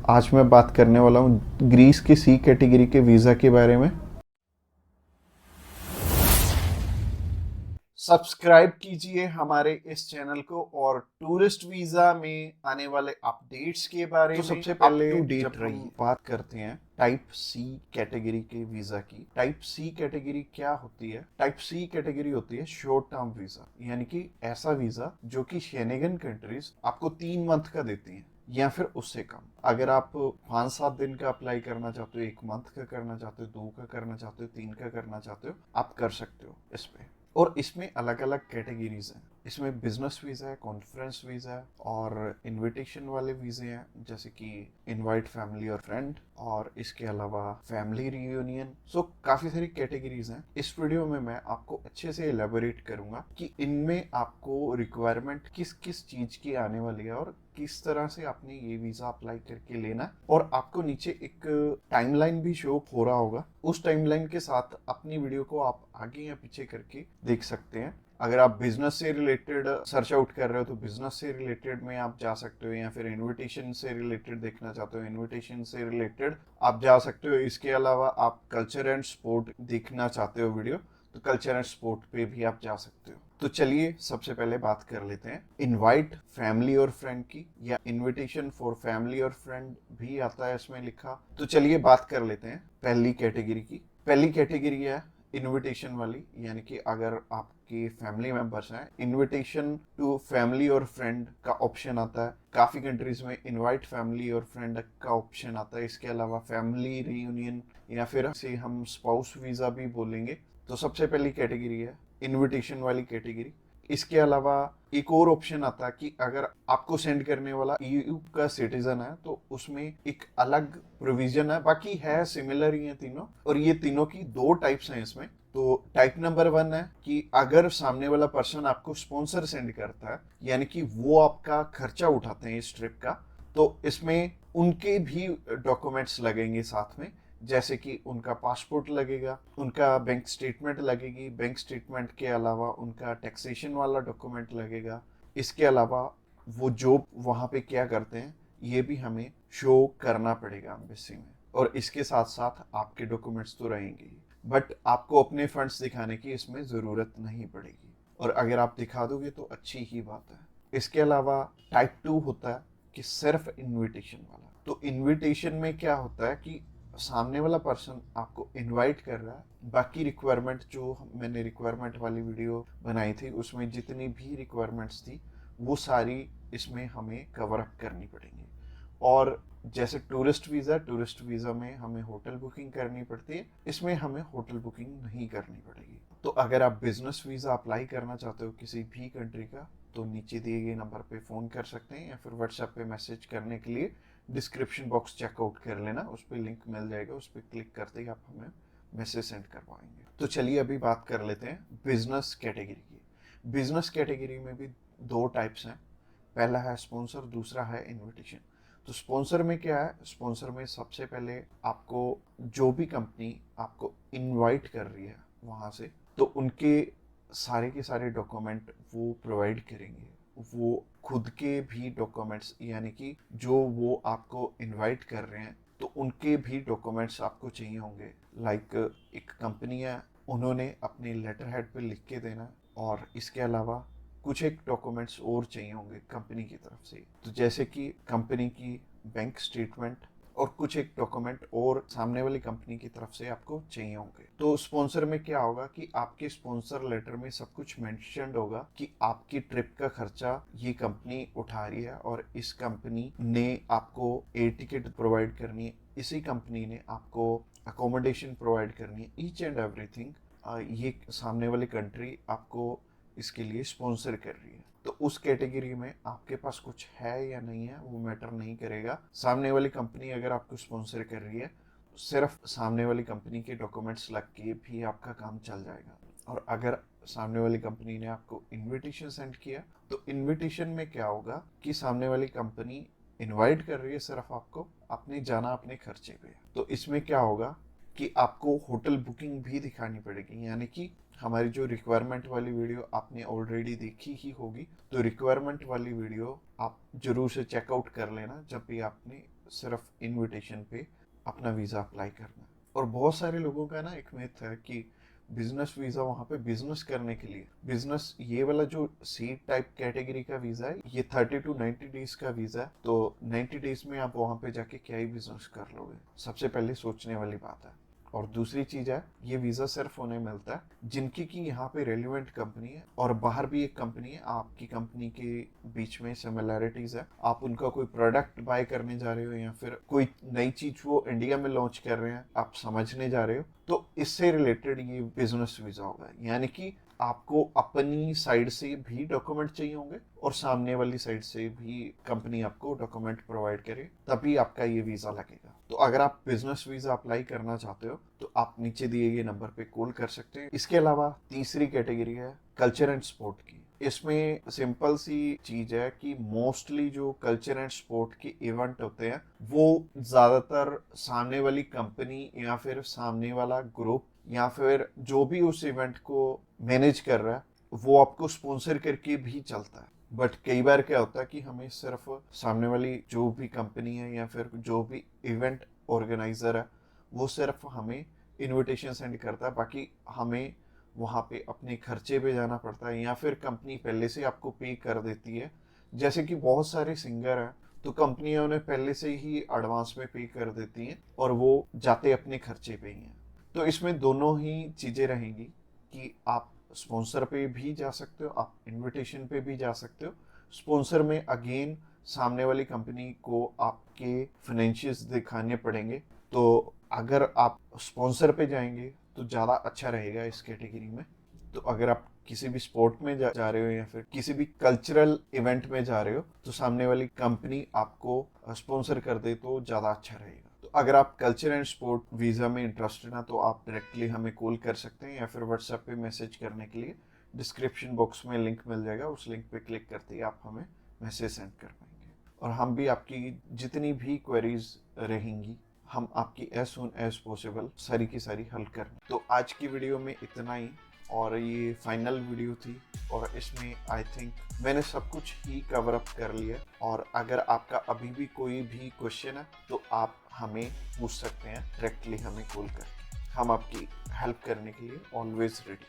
आज मैं बात करने वाला हूँ ग्रीस के सी कैटेगरी के वीज़ा के बारे में। सब्सक्राइब कीजिए हमारे इस चैनल को और टूरिस्ट वीज़ा में आने वाले अपडेट्स के बारे में सबसे पहले अप टू डेट जब हम बात करते हैं टाइप सी कैटेगरी के वीज़ा की। टाइप सी कैटेगरी क्या होती है? टाइप सी कैटेगरी होती है शॉर्ट टर्म वीज़ा, यानी कि ऐसा वीज़ा जो कि शेनेगन कंट्रीज आपको 3 मंथ का देती हैं या फिर उससे कम। अगर आप 5-7 दिन का अप्लाई करना चाहते हो, 1 मंथ का करना चाहते हो, 2 का करना चाहते हो, 3 का करना चाहते हो, आप कर सकते हो इस पे। और इसमें अलग अलग कैटेगरीज हैं। इसमें बिजनेस वीज़ा है, कॉन्फ्रेंस वीज़ा है और इनविटेशन वाले वीज़े हैं, जैसे कि इनवाइट फैमिली और फ्रेंड, और इसके अलावा फैमिली रियूनियन। सो काफ़ी सारी कैटेगरीज हैं। इस वीडियो में मैं आपको अच्छे से एलेबोरेट करूंगा कि इनमें आपको रिक्वायरमेंट किस किस चीज़ की आने वाली है और किस तरह से आपने ये वीज़ा अप्लाई करके लेना है। और आपको नीचे एक टाइमलाइन भी शो हो रहा होगा। उस टाइमलाइन के साथ अपनी वीडियो को आप आगे या पीछे करके देख सकते हैं। अगर आप बिजनेस से रिलेटेड सर्च आउट कर रहे हो तो बिजनेस से रिलेटेड में आप जा सकते हो, या फिर इनविटेशन से रिलेटेड देखना चाहते हो इनविटेशन से रिलेटेड आप जा सकते हो। इसके अलावा आप कल्चर एंड स्पोर्ट देखना चाहते हो वीडियो, तो कल्चर एंड स्पोर्ट पे भी आप जा सकते हो। तो चलिए सबसे पहले बात कर लेते हैं इनवाइट फैमिली और फ्रेंड की, या इनविटेशन फॉर फैमिली और फ्रेंड भी आता है इसमें लिखा। तो चलिए बात कर लेते हैं पहली कैटेगरी की। पहली कैटेगरी है इनविटेशन वाली, यानी कि अगर आपके फैमिली मेंबर्स हैं, इनविटेशन टू फैमिली और फ्रेंड का ऑप्शन आता है। काफी कंट्रीज में इनवाइट फैमिली और फ्रेंड का ऑप्शन आता है। इसके अलावा फैमिली रियूनियन, या फिर से हम स्पाउस वीजा भी बोलेंगे। तो सबसे पहली कैटेगरी है इनविटेशन वाली कैटेगरी। इसके अलावा एक और ऑप्शन आता है कि अगर आपको सेंड करने वाला ईयू का सिटीजन है तो उसमें एक अलग प्रोविजन है। बाकी है सिमिलर ही है तीनों, और ये तीनों की 2 टाइप्स हैं इसमें। तो टाइप नंबर 1 है कि अगर सामने वाला पर्सन आपको स्पॉन्सर सेंड करता है, यानी कि वो आपका खर्चा उठाते हैं इस ट्रिप का, तो इसमें उनके भी डॉक्यूमेंट्स लगेंगे साथ में। जैसे कि उनका पासपोर्ट लगेगा, उनका बैंक स्टेटमेंट लगेगी, बैंक स्टेटमेंट के अलावा उनका टैक्सेशन वाला डॉक्यूमेंट लगेगा। इसके अलावा वो जॉब वहाँ पे क्या करते हैं ये भी हमें शो करना पड़ेगा एम्बेसी में। और इसके साथ साथ आपके डॉक्यूमेंट्स तो रहेंगे ही, बट आपको अपने फंड्स दिखाने की इसमें ज़रूरत नहीं पड़ेगी, और अगर आप दिखा दोगे तो अच्छी ही बात है। इसके अलावा टाइप 2 होता है कि सिर्फ इनविटेशन वाला। तो इनविटेशन में क्या होता है कि सामने वाला पर्सन आपको इनवाइट कर रहा है, बाकी रिक्वायरमेंट जो मैंने रिक्वायरमेंट वाली वीडियो बनाई थी उसमें जितनी भी रिक्वायरमेंट्स थी वो सारी इसमें हमें कवर अप करनी पड़ेंगी। और जैसे टूरिस्ट वीज़ा में हमें होटल बुकिंग करनी पड़ती है, इसमें हमें होटल बुकिंग नहीं करनी पड़ेगी। तो अगर आप बिजनेस वीज़ा अप्लाई करना चाहते हो किसी भी कंट्री का, तो नीचे दिए गए नंबर पे फ़ोन कर सकते हैं, या फिर व्हाट्सएप पे मैसेज करने के लिए डिस्क्रिप्शन बॉक्स चेकआउट कर लेना, उस पर लिंक मिल जाएगा, उस पर क्लिक करते ही आप हमें मैसेज सेंड कर पाएंगे। तो चलिए अभी बात कर लेते हैं बिजनेस कैटेगरी की। बिजनेस कैटेगरी में भी 2 टाइप्स हैं। पहला है स्पॉन्सर, दूसरा है इनविटेशन। तो स्पॉन्सर में क्या है? स्पॉन्सर में सबसे पहले आपको जो भी कंपनी आपको इनवाइट कर रही है वहाँ से, तो उनके सारे के सारे डॉक्यूमेंट वो प्रोवाइड करेंगे। वो खुद के भी डॉक्यूमेंट्स, यानी कि जो वो आपको इनवाइट कर रहे हैं तो उनके भी डॉक्यूमेंट्स आपको चाहिए होंगे। लाइक एक कंपनी है, उन्होंने अपने लेटर हेड पे लिख के देना, और इसके अलावा कुछ एक डॉक्यूमेंट्स और चाहिए होंगे कंपनी की तरफ से। तो जैसे कि कंपनी की बैंक स्टेटमेंट और कुछ एक डॉक्यूमेंट और सामने वाली कंपनी की तरफ से आपको चाहिए होंगे। तो स्पॉन्सर में क्या होगा कि आपके स्पॉन्सर लेटर में सब कुछ मेंशन्ड होगा कि आपकी ट्रिप का खर्चा ये कंपनी उठा रही है, और इस कंपनी ने आपको एयर टिकट प्रोवाइड करनी है, इसी कंपनी ने आपको अकोमोडेशन प्रोवाइड करनी है, ईच एंड एवरीथिंग ये सामने वाली कंट्री आपको इसके लिए स्पॉन्सर कर रही है। तो उस कैटेगरी में आपके पास कुछ है या नहीं है वो मैटर नहीं करेगा। सामने वाली कंपनी अगर आपको स्पॉन्सर कर रही है, सिर्फ सामने वाली कंपनी के डॉक्यूमेंट्स लग के भी आपका काम चल जाएगा। और अगर सामने वाली कंपनी ने आपको इनविटेशन सेंड किया, तो इनविटेशन में क्या होगा कि सामने वाली कंपनी इनवाइट कर रही है सिर्फ आपको, आपने जाना अपने खर्चे पे। तो इसमें क्या होगा कि आपको होटल बुकिंग भी दिखानी पड़ेगी, यानी कि हमारी जो रिक्वायरमेंट वाली वीडियो आपने ऑलरेडी देखी ही होगी, तो रिक्वायरमेंट वाली वीडियो आप जरूर से चेकआउट कर लेना जब भी आपने सिर्फ इनविटेशन पे अपना वीज़ा अप्लाई करना है। और बहुत सारे लोगों का ना एक मिथ है कि बिजनेस वीज़ा वहाँ पे बिजनेस करने के लिए, बिजनेस ये वाला जो सी टाइप कैटेगरी का वीज़ा है ये 30 to 90 डेज का वीज़ा है, तो 90 डेज में आप वहाँ पे जाके क्या ही बिजनेस कर लोगे, सबसे पहले सोचने वाली बात है। और दूसरी चीज है, ये वीजा सिर्फ उन्हें मिलता है जिनकी की यहाँ पे रेलिवेंट कंपनी है और बाहर भी एक कंपनी है, आपकी कंपनी के बीच में सिमिलैरिटीज है, आप उनका कोई प्रोडक्ट बाय करने जा रहे हो या फिर कोई नई चीज वो इंडिया में लॉन्च कर रहे हैं आप समझने जा रहे हो, तो इससे रिलेटेड ये बिजनेस वीजा होगा। यानी कि आपको अपनी साइड से भी डॉक्यूमेंट चाहिए होंगे और सामने वाली साइड से भी कंपनी आपको डॉक्यूमेंट प्रोवाइड करे, तभी आपका ये वीजा लगेगा। तो अगर आप बिजनेस वीजा अप्लाई करना चाहते हो तो आप नीचे दिए गए नंबर पे कॉल कर सकते हैं। इसके अलावा तीसरी कैटेगरी है कल्चर एंड स्पोर्ट की। इसमें सिंपल सी चीज है कि मोस्टली जो कल्चर एंड स्पोर्ट के इवेंट होते हैं वो ज्यादातर सामने वाली कंपनी या फिर सामने वाला ग्रुप या फिर जो भी उस इवेंट को मैनेज कर रहा है वो आपको स्पॉन्सर करके भी चलता है। बट कई बार क्या होता है कि हमें सिर्फ सामने वाली जो भी कंपनी है या फिर जो भी इवेंट ऑर्गेनाइजर है वो सिर्फ हमें इनविटेशन सेंड करता है, बाकी हमें वहाँ पे अपने खर्चे पे जाना पड़ता है या फिर कंपनी पहले से आपको पे कर देती है। जैसे कि बहुत सारे सिंगर हैं तो कंपनियां उन्हें पहले से ही एडवांस में पे कर देती हैं और वो जाते अपने खर्चे पे ही हैं। तो इसमें दोनों ही चीज़ें रहेंगी कि आप स्पॉन्सर पे भी जा सकते हो, आप इनविटेशन पे भी जा सकते हो। स्पॉन्सर में अगेन सामने वाली कंपनी को आपके फाइनेंशियल्स दिखाने पड़ेंगे, तो अगर आप स्पॉन्सर पे जाएंगे तो ज़्यादा अच्छा रहेगा इस कैटेगरी में। तो अगर आप किसी भी स्पोर्ट में जा रहे हो या फिर किसी भी कल्चरल इवेंट में जा रहे हो तो सामने वाली कंपनी आपको स्पॉन्सर कर दे तो ज़्यादा अच्छा रहेगा। तो अगर आप कल्चर एंड स्पोर्ट वीज़ा में इंटरेस्टेड हैं तो आप डायरेक्टली हमें कॉल कर सकते हैं या फिर व्हाट्सएप पे मैसेज करने के लिए डिस्क्रिप्शन बॉक्स में लिंक मिल जाएगा, उस लिंक पे क्लिक करते ही आप हमें मैसेज सेंड कर पाएंगे और हम भी आपकी जितनी भी क्वेरीज रहेंगी हम आपकी एज सुन एज पॉसिबल सारी की सारी हल कर। तो आज की वीडियो में इतना ही और ये फाइनल वीडियो थी और इसमें आई थिंक मैंने सब कुछ ही कवर अप कर लिया। और अगर आपका अभी भी कोई भी क्वेश्चन है तो आप हमें पूछ सकते हैं डायरेक्टली हमें कॉल कर, हम आपकी हेल्प करने के लिए ऑलवेज रेडी।